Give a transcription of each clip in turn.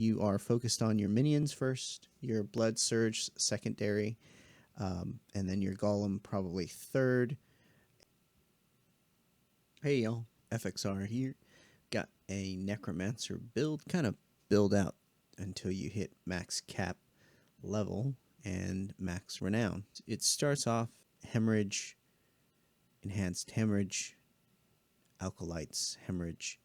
You are focused on your minions first, your Blood Surge secondary, and then your Golem probably third. Hey y'all, FXR here. Got a Necromancer build, kind of build out until you hit max cap level and max renown. It starts off hemorrhage, enhanced hemorrhage, alkalites, hemorrhage.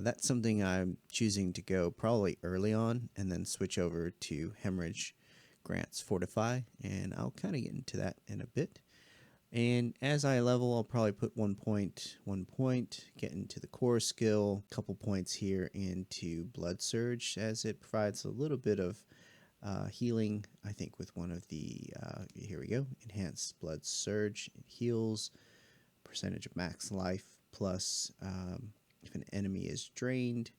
That's something I'm choosing to go probably early on and then switch over to hemorrhage grants fortify, and I'll kind of get into that in a bit. And as I level, I'll probably put 1 point, get into the core skill, couple points here into Blood Surge, as it provides a little bit of healing, I think, with one of the, here we go, Enhanced Blood Surge. It heals, percentage of max life, plus if an enemy is drained,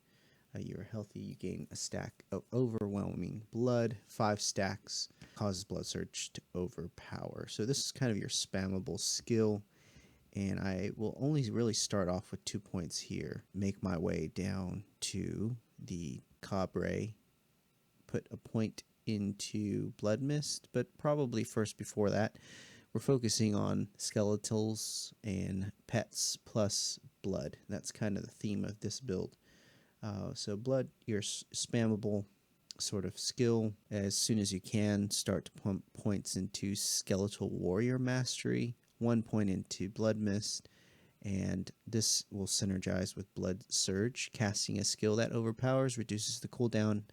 you are healthy, you gain a stack of overwhelming blood, 5 stacks, causes Blood Surge to overpower. So this is kind of your spammable skill, and I will only really start off with 2 points here, make my way down to the Cabre, put a point into Blood Mist, but probably first before that, we're focusing on skeletals and pets plus blood. That's kind of the theme of this build. So blood, your spammable sort of skill. As soon as you can, start to pump points into Skeletal Warrior Mastery, 1 point into Blood Mist, and this will synergize with Blood Surge. Casting a skill that overpowers reduces the cooldown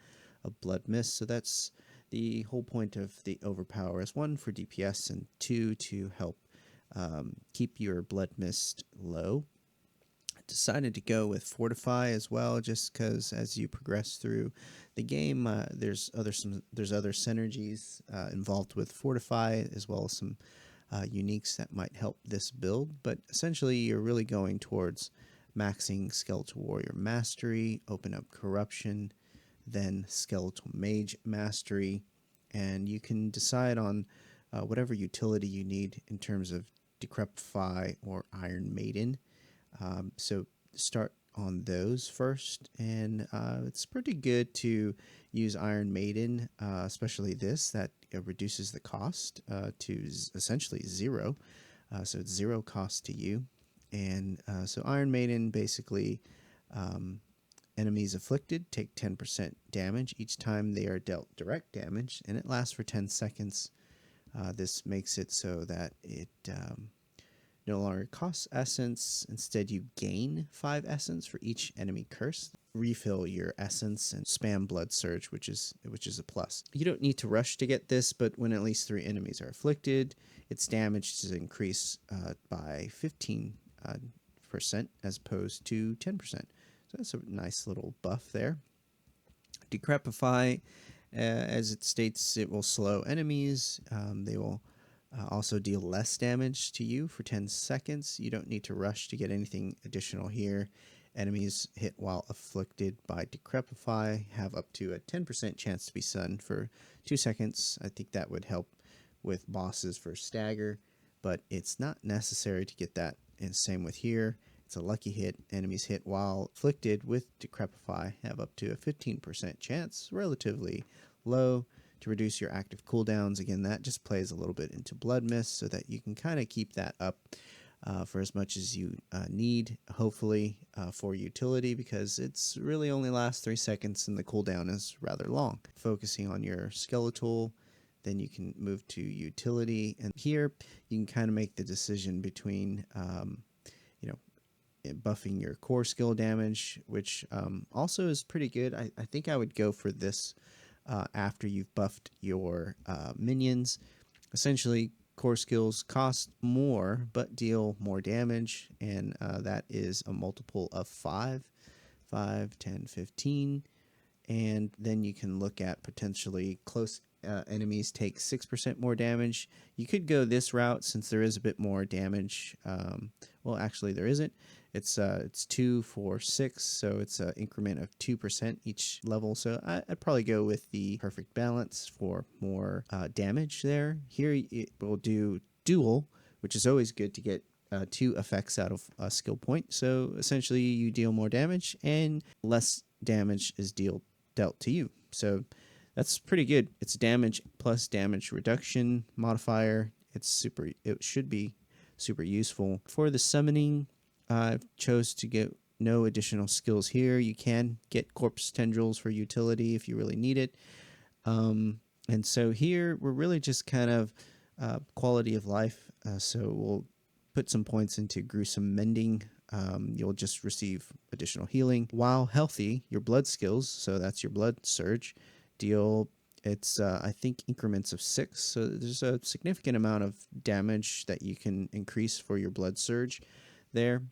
of Blood Mist, so that's the whole point of the overpower, is 1 for DPS and 2 to help keep your Blood Mist low. I decided to go with Fortify as well, just because as you progress through the game, there's other synergies involved with Fortify, as well as some uniques that might help this build. But essentially, you're really going towards maxing Skeletal Warrior Mastery, open up Corruption, then Skeletal Mage Mastery, and you can decide on whatever utility you need in terms of Decrepify or Iron Maiden. So start on those first, and it's pretty good to use Iron Maiden, especially this, that reduces the cost to essentially 0. So it's 0 cost to you. And so Iron Maiden basically... enemies afflicted take 10% damage each time they are dealt direct damage, and it lasts for 10 seconds. This makes it so that it no longer costs essence. Instead, you gain 5 essence for each enemy curse. Refill your essence and spam Blood Surge, which is a plus. You don't need to rush to get this, but when at least 3 enemies are afflicted, its damage is increased by 15% as opposed to 10%. So that's a nice little buff there. Decrepify, as it states, it will slow enemies. They will also deal less damage to you for 10 seconds. You don't need to rush to get anything additional here. Enemies hit while afflicted by Decrepify have up to a 10% chance to be stunned for 2 seconds. I think that would help with bosses for stagger, but it's not necessary to get that. And same with here. It's a lucky hit. Enemies hit while afflicted with Decrepify have up to a 15% chance, relatively low, to reduce your active cooldowns. Again, that just plays a little bit into Blood Mist so that you can kind of keep that up for as much as you need, hopefully, for utility, because it's really only lasts 3 seconds and the cooldown is rather long. Focusing on your skeletal, then you can move to utility, and here you can kind of make the decision between buffing your core skill damage, which also is pretty good. I think I would go for this after you've buffed your minions. Essentially, core skills cost more but deal more damage, and that is a multiple of 5, 10, 15. And then you can look at potentially close enemies take 6% more damage. You could go this route since there is a bit more damage. Well, actually, there isn't. It's 2, 4, 6, so it's an increment of 2% each level. So I'd probably go with the perfect balance for more damage there. Here it will do dual, which is always good to get 2 effects out of a skill point. So essentially, you deal more damage and less damage is dealt dealt to you. So that's pretty good. It's damage plus damage reduction modifier. It should be super useful. For the summoning, I've chose to get no additional skills here. You can get corpse tendrils for utility if you really need it. And so here we're really just kind of quality of life. So we'll put some points into gruesome mending. You'll just receive additional healing. While healthy, your blood skills, so that's your blood surge, deal, it's I think increments of 6. So there's a significant amount of damage that you can increase for your blood surge there.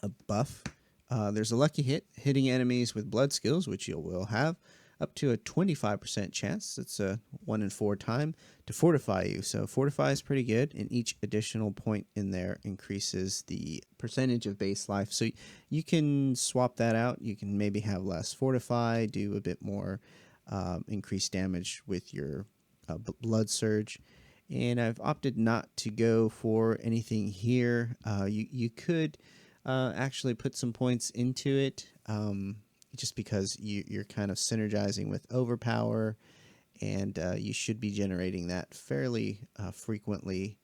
A buff. There's a lucky hit, hitting enemies with blood skills, which you will have, up to a 25% chance. It's a 1 in 4 time to fortify you. So fortify is pretty good, and each additional point in there increases the percentage of base life. So you can swap that out. You can maybe have less fortify, do a bit more increased damage with your blood surge. And I've opted not to go for anything here. You could actually put some points into it, just because you're kind of synergizing with overpower, and you should be generating that fairly frequently.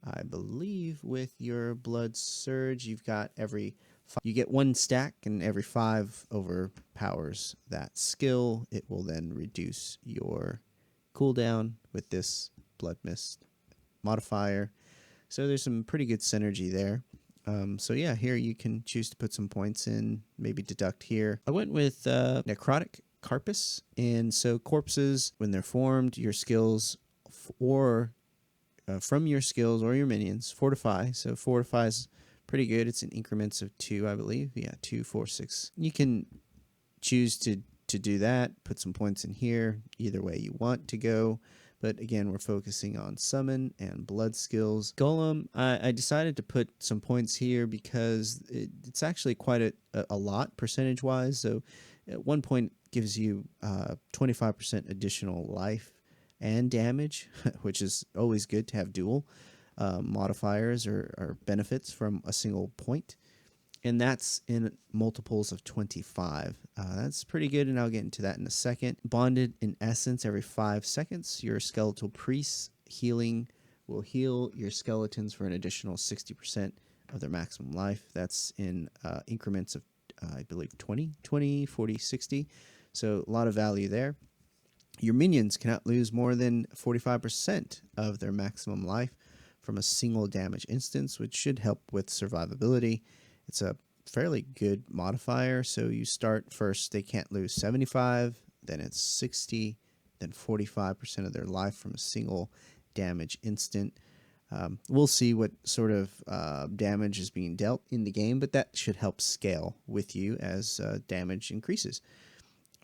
I believe with your blood surge, you get 1 stack, and every 5 overpowers that skill. It will then reduce your cooldown with this blood mist modifier. So there's some pretty good synergy there. So yeah, here you can choose to put some points in, maybe deduct here. I went with Necrotic Carpus, and so corpses, when they're formed, your skills from your skills or your minions fortify. So fortify is pretty good. It's in increments of 2, I believe. Yeah, 2, 4, 6. You can choose to do that, put some points in here, either way you want to go. But again, we're focusing on summon and blood skills. Golem, I decided to put some points here because it's actually quite a lot percentage-wise. So at 1 point gives you 25% additional life and damage, which is always good to have dual modifiers or benefits from a single point. And that's in multiples of 25. That's pretty good, and I'll get into that in a second. Bonded in Essence, every 5 seconds, your skeletal priest's healing will heal your skeletons for an additional 60% of their maximum life. That's in increments of, I believe, 20, 40, 60. So a lot of value there. Your minions cannot lose more than 45% of their maximum life from a single damage instance, which should help with survivability. It's a fairly good modifier. So you start first, they can't lose 75, then it's 60, then 45% of their life from a single damage instant. We'll see what sort of damage is being dealt in the game, but that should help scale with you as damage increases.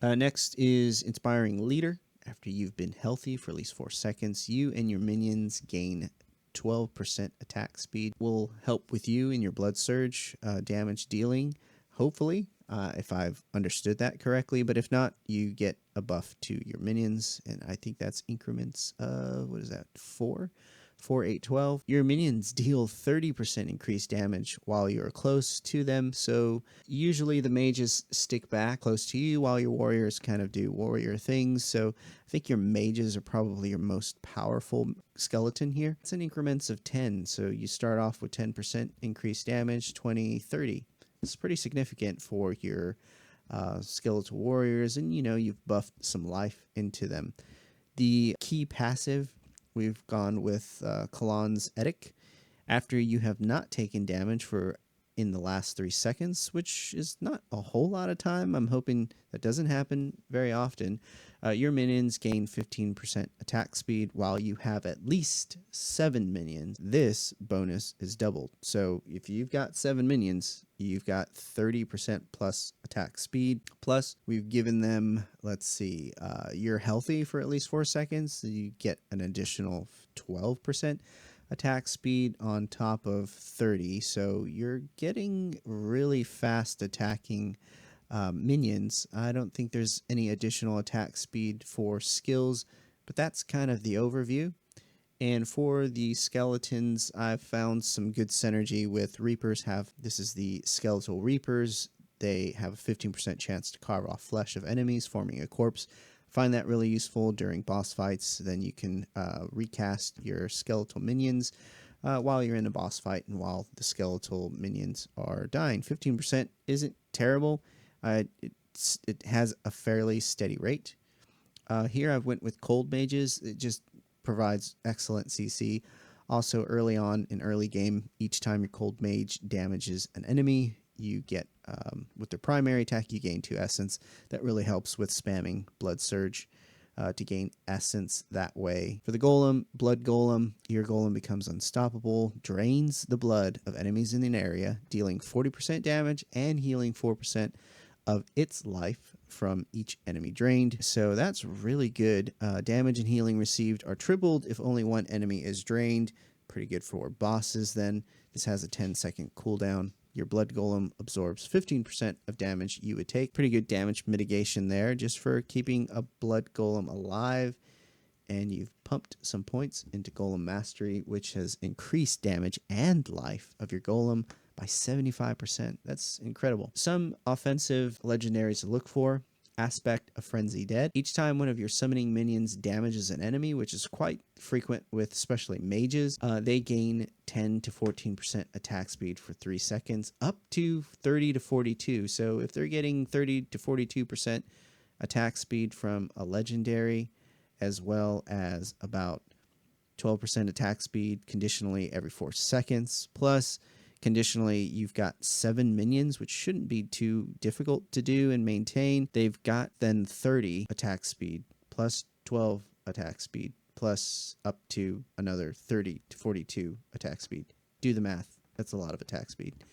Next is Inspiring Leader. After you've been healthy for at least 4 seconds, you and your minions gain 12% attack speed. Will help with you in your blood surge damage dealing, hopefully, if I've understood that correctly. But if not, you get a buff to your minions, and I think that's increments of, 4, 8, 12. Your minions deal 30% increased damage while you're close to them. So usually the mages stick back close to you while your warriors kind of do warrior things. So I think your mages are probably your most powerful skeleton here. It's in increments of 10. So you start off with 10% increased damage, 20, 30. It's pretty significant for your skeletal warriors, and you've buffed some life into them. The key passive, we've gone with Kalan's Edic. After you have not taken damage in the last 3 seconds, which is not a whole lot of time. I'm hoping that doesn't happen very often. Your minions gain 15% attack speed while you have at least 7 minions. This bonus is doubled. So if you've got 7 minions, you've got 30% plus attack speed. Plus, we've given them, you're healthy for at least 4 seconds. So you get an additional 12% attack speed on top of 30. So you're getting really fast attacking minions. I don't think there's any additional attack speed for skills, but that's kind of the overview. And for the skeletons, I've found some good synergy with Reapers. This is the Skeletal Reapers. they have a 15% chance to carve off flesh of enemies, forming a corpse. Find that really useful during boss fights. Then you can recast your skeletal minions while you're in a boss fight and while the skeletal minions are dying. 15% isn't terrible. It has a fairly steady rate. Here I went with cold mages. It just provides excellent CC. Also, early on in early game, each time your cold mage damages an enemy, you get, with their primary attack, you gain 2 essence. That really helps with spamming Blood Surge to gain essence that way. For the golem, Blood Golem, your golem becomes unstoppable, drains the blood of enemies in an area, dealing 40% damage and healing 4% of its life from each enemy drained. So that's really good. Damage and healing received are tripled if only one enemy is drained. Pretty good for bosses then. This has a 10-second cooldown. Your blood golem absorbs 15% of damage you would take. Pretty good damage mitigation there just for keeping a blood golem alive. And you've pumped some points into Golem Mastery, which has increased damage and life of your golem by 75%. That's incredible. Some offensive legendaries to look for. Aspect of Frenzy Dead. Each time one of your summoning minions damages an enemy, which is quite frequent with especially mages, they gain 10 to 14% attack speed for 3 seconds, up to 30 to 42. So if they're getting 30 to 42% attack speed from a legendary, as well as about 12% attack speed conditionally every 4 seconds, plus conditionally, you've got 7 minions, which shouldn't be too difficult to do and maintain. They've got then 30 attack speed, plus 12 attack speed, plus up to another 30 to 42 attack speed. Do the math. That's a lot of attack speed.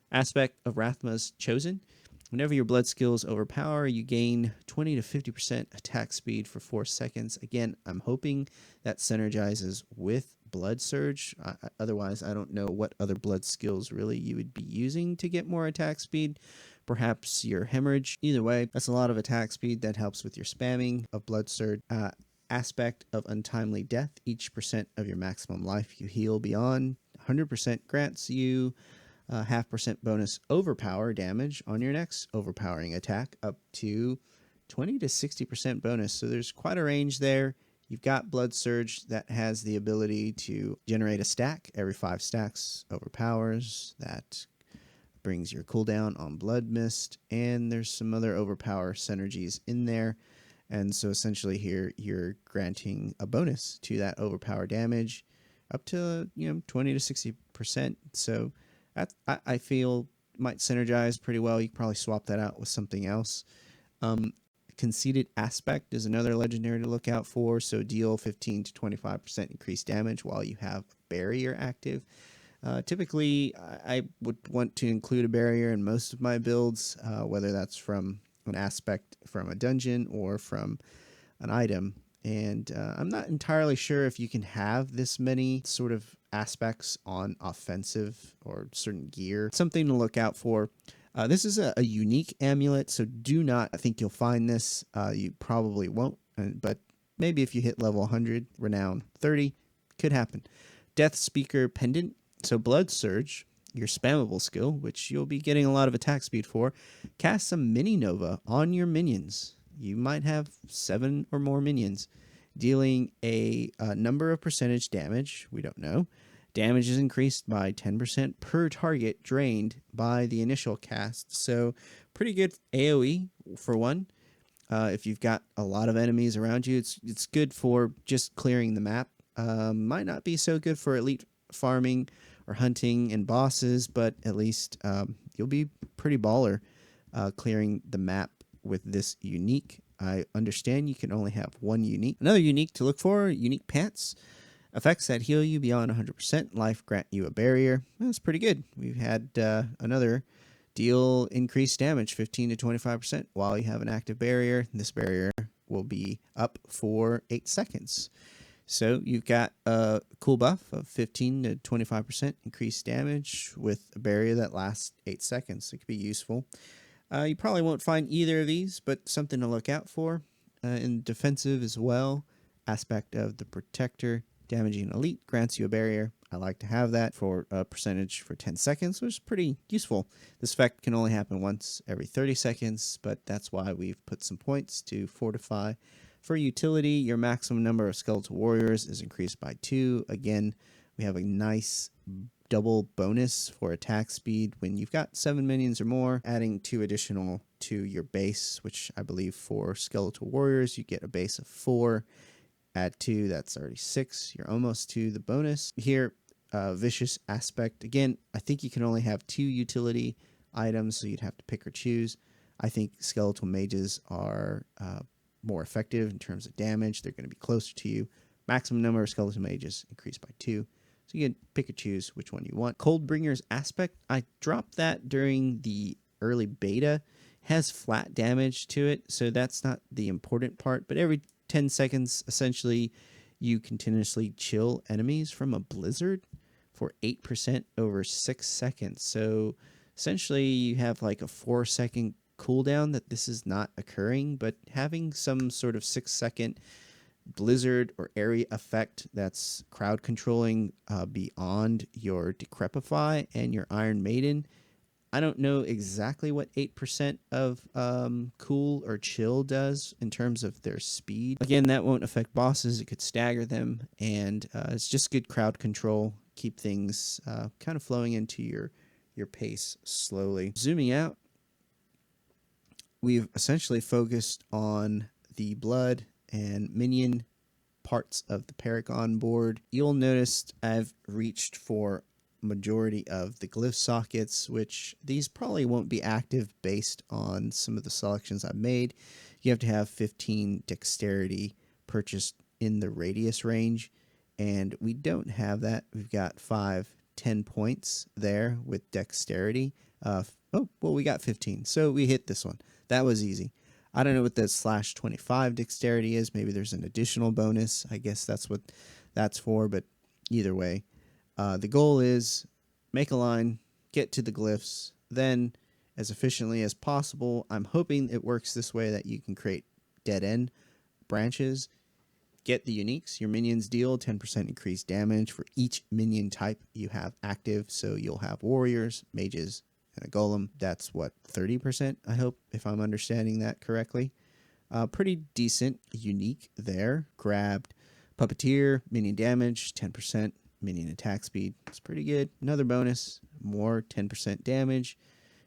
Aspect of Rathma's Chosen. Whenever your blood skills overpower, you gain 20 to 50% attack speed for 4 seconds. Again, I'm hoping that synergizes with Blood Surge. Otherwise, I don't know what other blood skills really you would be using to get more attack speed. Perhaps your Hemorrhage. Either way, that's a lot of attack speed that helps with your spamming of Blood Surge. Aspect of Untimely Death. Each percent of your maximum life you heal beyond 100% grants you 0.5% bonus overpower damage on your next overpowering attack, up to 20 to 60% bonus. So there's quite a range there. You've got Blood Surge that has the ability to generate a stack. Every 5 stacks overpowers. That brings your cooldown on Blood Mist. And there's some other overpower synergies in there. And so essentially here you're granting a bonus to that overpower damage up to 20 to 60%. So I feel might synergize pretty well. You can probably swap that out with something else. Conceited Aspect is another legendary to look out for. So deal 15 to 25% increased damage while you have a barrier active. Typically, I would want to include a barrier in most of my builds, whether that's from an aspect from a dungeon or from an item. And I'm not entirely sure if you can have this many sort of aspects on offensive or certain gear. Something to look out for. This is a unique amulet, so do not think you'll find this. You probably won't, but maybe if you hit level 100, Renown 30, could happen. Death Speaker Pendant. So Blood Surge, your spammable skill, which you'll be getting a lot of attack speed for, cast some Mini Nova on your minions. You might have 7 or more minions, dealing a number of percentage damage. We don't know. Damage is increased by 10% per target drained by the initial cast. So pretty good AoE for one. If you've got a lot of enemies around you, it's good for just clearing the map. Might not be so good for elite farming or hunting and bosses, but at least you'll be pretty baller clearing the map with this unique. I understand you can only have one unique. Another unique to look for, Unique Pants. Effects that heal you beyond 100% life grant you a barrier. That's pretty good. We've had another deal increased damage 15 to 25% while you have an active barrier. This barrier will be up for 8 seconds. So you've got a cool buff of 15 to 25% increased damage with a barrier that lasts 8 seconds. It could be useful. You probably won't find either of these, but something to look out for. In defensive as well, Aspect of the Protector. Damaging elite grants you a barrier. I like to have that for a percentage for 10 seconds, which is pretty useful. This effect can only happen once every 30 seconds, but that's why we've put some points to fortify. For utility, your maximum number of skeletal warriors is increased by 2. Again, we have a nice double bonus for attack speed when you've got 7 minions or more, adding 2 additional to your base, which I believe for skeletal warriors, you get a base of 4. Add 2, that's already 6. You're almost to the bonus. Here, Vicious Aspect. Again, I think you can only have 2 utility items, so you'd have to pick or choose. I think skeletal mages are more effective in terms of damage. They're going to be closer to you. Maximum number of skeletal mages increased by 2. So you can pick or choose which one you want. Coldbringer's Aspect. I dropped that during the early beta. Has flat damage to it, so that's not the important part. But every 10 seconds, essentially, you continuously chill enemies from a blizzard for 8% over 6 seconds. So essentially, you have like a 4-second cooldown that this is not occurring, but having some sort of 6-second blizzard or area effect that's crowd controlling beyond your Decrepify and your Iron Maiden. I don't know exactly what 8% of cool or chill does in terms of their speed. Again, that won't affect bosses. It could stagger them, and it's just good crowd control. Keep things kind of flowing into your pace slowly. Zooming out, we've essentially focused on the blood and minion parts of the Paragon board. You'll notice I've reached for majority of the glyph sockets, which these probably won't be active based on some of the selections I've made. You have to have 15 dexterity purchased in the radius range, and we don't have that. We've got 10 points there with dexterity. We got 15, so we hit this one. That was easy. I don't know what the /25 dexterity is. Maybe there's an additional bonus. I guess that's what that's for, but either way, the goal is make a line, get to the glyphs, then as efficiently as possible. I'm hoping it works this way that you can create dead-end branches. Get the uniques. Your minions deal 10% increased damage for each minion type you have active. So you'll have warriors, mages, and a golem. That's what, 30%, I hope, if I'm understanding that correctly. Pretty decent unique there. Grabbed puppeteer, minion damage, 10%. Minion attack speed. It's pretty good. Another bonus, more 10% damage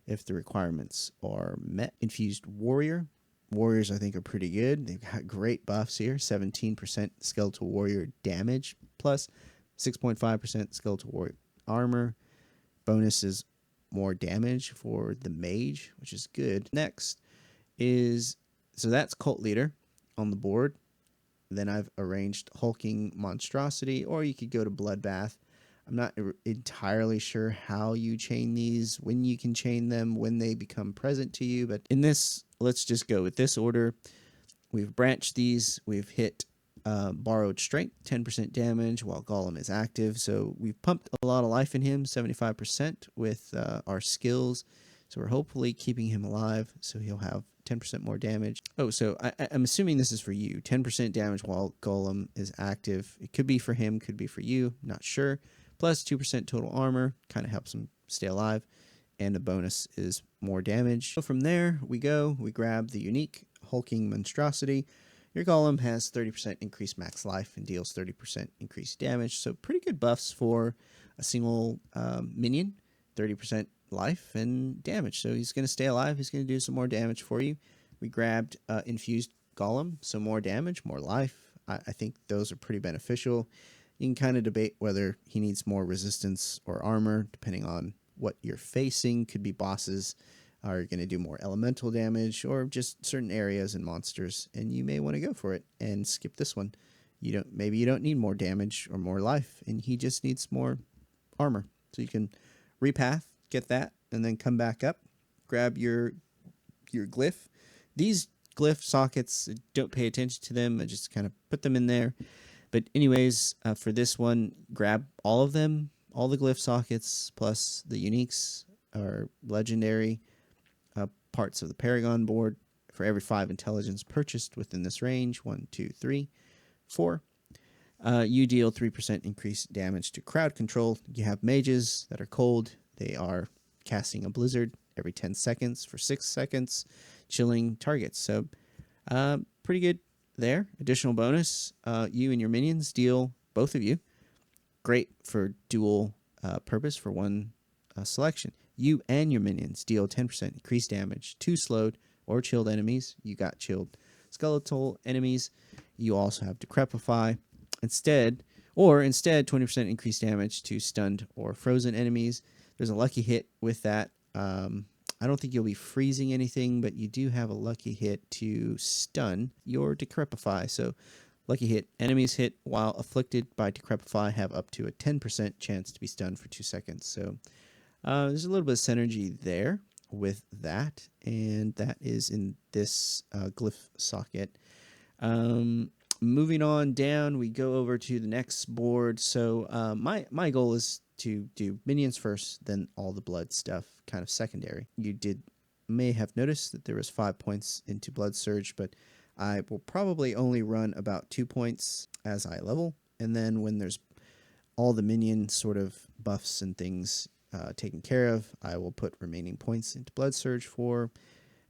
if the requirements are met. Infused warrior. Warriors, I think, are pretty good. They've got great buffs here. 17% skeletal warrior damage plus 6.5% skeletal warrior armor. Bonus is more damage for the mage, which is good. Next is, so that's cult leader on the board. Then I've arranged hulking monstrosity, or you could go to bloodbath. I'm not entirely sure how you chain these, when you can chain them, when they become present to you. But in this, let's just go with this order. We've branched these. We've hit borrowed strength, 10% damage while Golem is active. So we've pumped a lot of life in him, 75% with our skills. So we're hopefully keeping him alive, so he'll have 10% more damage. Oh, so I'm assuming this is for you. 10% damage while Golem is active. It could be for him, could be for you, not sure. Plus 2% total armor, kind of helps him stay alive. And the bonus is more damage. So from there, we grab the unique hulking monstrosity. Your Golem has 30% increased max life and deals 30% increased damage. So pretty good buffs for a single minion. 30% life and damage, so he's going to stay alive. He's going to do some more damage for you. We grabbed infused golem, so more damage, more life. I think those are pretty beneficial. You can kind of debate whether he needs more resistance or armor depending on what you're facing. Could be bosses are going to do more elemental damage, or just certain areas and monsters, and you may want to go for it and skip this one. Maybe you don't need more damage or more life, and he just needs more armor, so you can repath, get that, and then come back up, grab your glyph. These glyph sockets, don't pay attention to them. I just kind of put them in there. But anyways, for this one, grab all of them, all the glyph sockets, plus the uniques or legendary parts of the Paragon board for every 5 intelligence purchased within this range. 1, 2, 3, 4. You deal 3% increased damage to crowd control. You have mages that are cold. They are casting a blizzard every 10 seconds for 6 seconds, chilling targets. So pretty good there. Additional bonus, you and your minions deal, both of you, great for dual purpose for one selection. You and your minions deal 10% increased damage to slowed or chilled enemies. You got chilled skeletal enemies. You also have Decrepify. Instead, 20% increased damage to stunned or frozen enemies. There's a lucky hit with that. I don't think you'll be freezing anything, but you do have a lucky hit to stun your Decrepify. So lucky hit. Enemies hit while afflicted by Decrepify have up to a 10% chance to be stunned for 2 seconds. So there's a little bit of synergy there with that, and that is in this glyph socket. Moving on down, we go over to the next board. So my goal is to do minions first, then all the blood stuff kind of secondary. You may have noticed that there was 5 points into Blood Surge, but I will probably only run about 2 points as I level, and then when there's all the minion sort of buffs and things taken care of, I will put remaining points into Blood Surge for.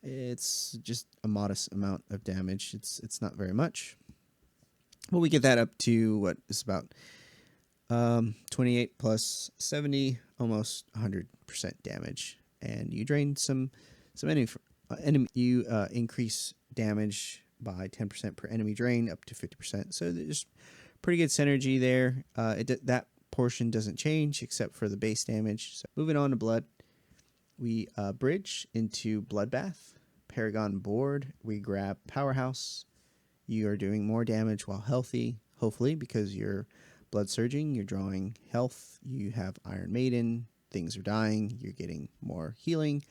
It's just a modest amount of damage. It's not very much. Well, we get that up to what is about 28 plus 70, almost 100% damage, and you drain some enemy. You increase damage by 10% per enemy drain, up to 50%. So there's pretty good synergy there. That portion doesn't change except for the base damage. So moving on to blood, we bridge into Bloodbath. Paragon Board, we grab Powerhouse. You are doing more damage while healthy, hopefully, because you're blood surging, you're drawing health, you have Iron Maiden, things are dying, you're getting more healing.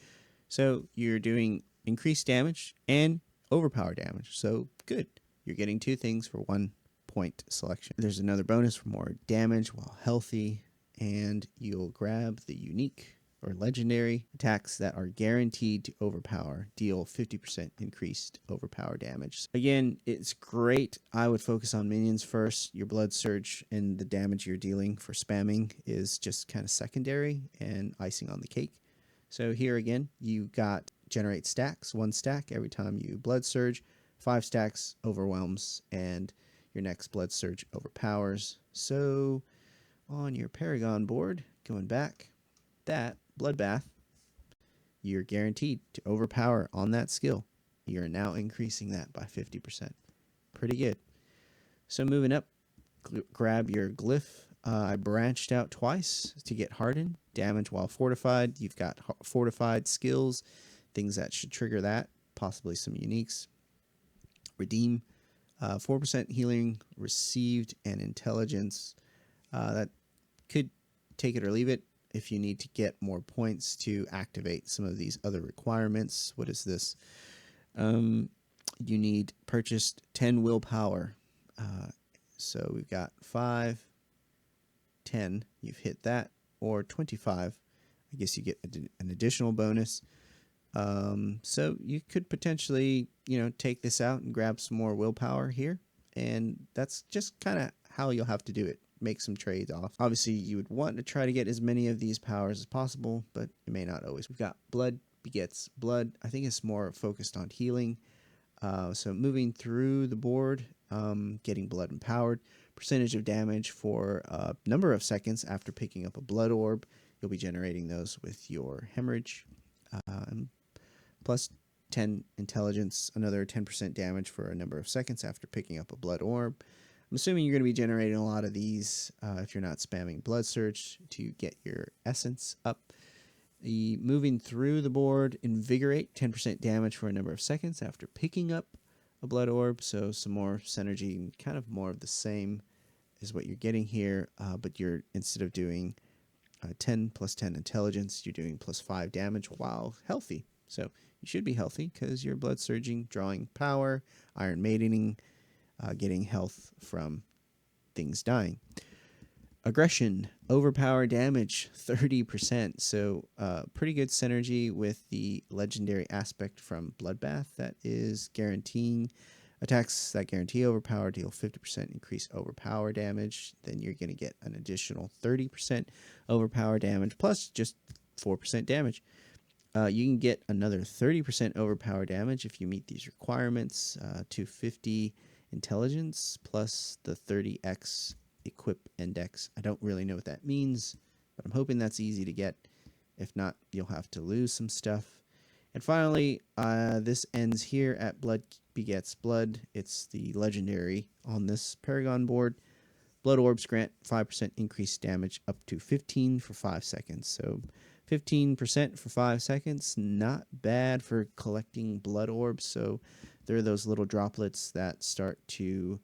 So you're doing increased damage and overpower damage. So good. You're getting 2 things for 1 point selection. There's another bonus for more damage while healthy, and you'll grab the unique or legendary attacks that are guaranteed to overpower, deal 50% increased overpower damage. Again, it's great. I would focus on minions first. Your blood surge and the damage you're dealing for spamming is just kind of secondary and icing on the cake. So here again, you got generate stacks, 1 stack every time you blood surge, 5 stacks overwhelms, and your next blood surge overpowers. So on your Paragon board, going back, that Bloodbath, you're guaranteed to overpower on that skill. You're now increasing that by 50%. Pretty good. So moving up, grab your glyph. I branched out twice to get hardened. Damage while fortified. You've got fortified skills, things that should trigger that, possibly some uniques. Redeem, 4% healing received and intelligence. That could take it or leave it if you need to get more points to activate some of these other requirements. What is this? You need purchased 10 willpower. So we've got 5, 10, you've hit that, or 25. I guess you get an additional bonus. So you could potentially, take this out and grab some more willpower here. And that's just kind of how you'll have to do it. Make some trades off. Obviously, you would want to try to get as many of these powers as possible, but it may not always. We've got blood begets blood. I think it's more focused on healing. So moving through the board, getting blood empowered, percentage of damage for a number of seconds after picking up a blood orb. You'll be generating those with your hemorrhage. Plus 10 intelligence, another 10% damage for a number of seconds after picking up a blood orb. I'm assuming you're going to be generating a lot of these if you're not spamming Blood Surge to get your essence up. Moving through the board, Invigorate, 10% damage for a number of seconds after picking up a blood orb. So some more synergy and kind of more of the same is what you're getting here. But you're, instead of doing 10 plus 10 intelligence, you're doing plus 5 damage while healthy. So you should be healthy because you're blood surging, drawing power, Iron Maidening, getting health from things dying. Aggression, overpower damage, 30%. So pretty good synergy with the legendary aspect from Bloodbath that is guaranteeing Attacks that guarantee overpower deal 50% increased overpower damage. Then you're going to get an additional 30% overpower damage plus just 4% damage. You can get another 30% overpower damage if you meet these requirements. 250 intelligence plus the 30x equip index. I don't really know what that means, but I'm hoping that's easy to get. If not, you'll have to lose some stuff. And finally, this ends here at Blood Begets Blood. It's the legendary on this Paragon board. Blood Orbs grant 5% increased damage up to 15 for 5 seconds. So 15% for 5 seconds, not bad for collecting blood orbs. So there are those little droplets that start to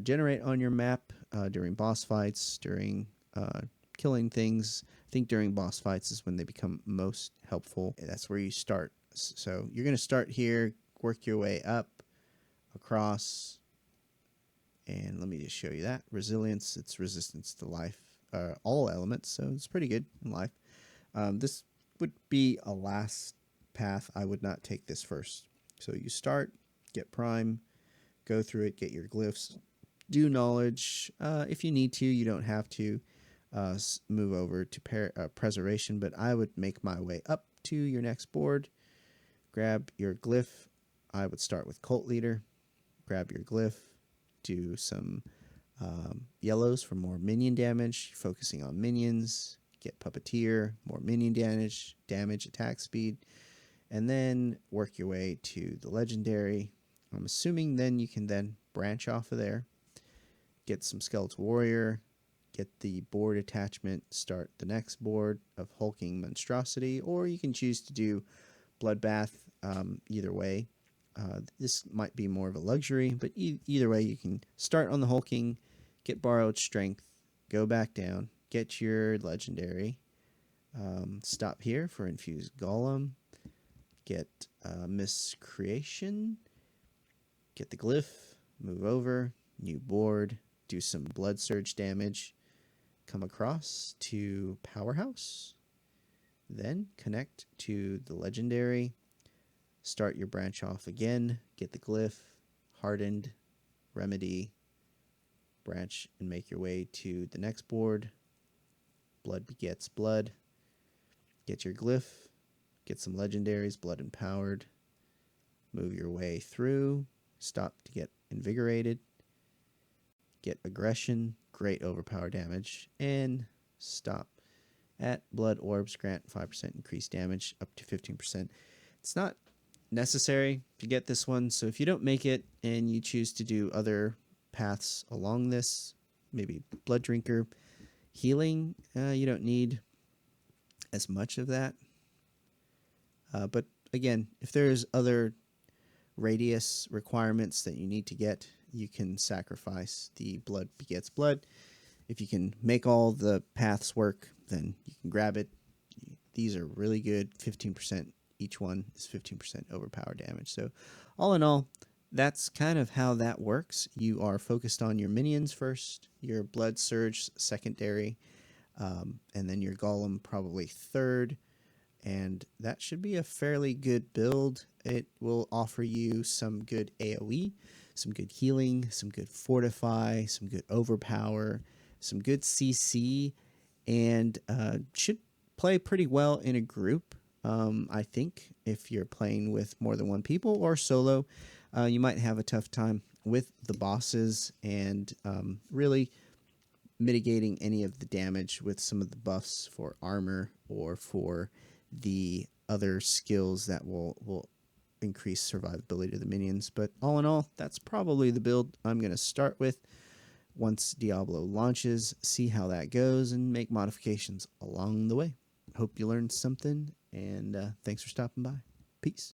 generate on your map during boss fights, during killing things. I think during boss fights is when they become most helpful. That's where you start. So you're going to start here, work your way up, across, and let me just show you that. Resilience, it's resistance to life, all elements, so it's pretty good in life. This would be a last path. I would not take this first. So you start, get prime, go through it, get your glyphs, do knowledge. If you need to, you don't have to move over to preservation, but I would make my way up to your next board, grab your glyph. I would start with Cult Leader, grab your glyph, do some yellows for more minion damage, focusing on minions. Get Puppeteer, more minion damage, attack speed, and then work your way to the legendary. I'm assuming then you can then branch off of there, get some Skeletal Warrior, get the board attachment, start the next board of Hulking Monstrosity, or you can choose to do Bloodbath. Either way, this might be more of a luxury, but either way, you can start on the Hulking, get Borrowed Strength, go back down, get your legendary, stop here for Infused Golem, get Miscreation, get the glyph, move over, new board, do some Blood Surge damage, come across to Powerhouse, then connect to the legendary, start your branch off again, get the glyph, Hardened, Remedy, branch and make your way to the next board, Blood Begets Blood, get your glyph, get some legendaries, Blood Empowered, move your way through, stop to get Invigorated, get Aggression, great overpower damage, and stop at Blood Orbs, grant 5% increased damage up to 15%. It's not necessary to get this one, so if you don't make it and you choose to do other paths along this, maybe Blood Drinker, healing, you don't need as much of that. But again, if there's other radius requirements that you need to get, you can sacrifice the Blood Begets Blood. If you can make all the paths work, then you can grab it. These are really good. 15%. Each one is 15% overpower damage. So all in all, that's kind of how that works. You are focused on your minions first, your Blood Surge secondary, and then your Golem probably third. And that should be a fairly good build. It will offer you some good AoE, some good healing, some good fortify, some good overpower, some good CC, and should play pretty well in a group. I think if you're playing with more than one people or solo, you might have a tough time with the bosses and really mitigating any of the damage with some of the buffs for armor or for the other skills that will increase survivability of the minions. But all in all, that's probably the build I'm going to start with once Diablo launches, see how that goes, and make modifications along the way. Hope you learned something, and thanks for stopping by. Peace.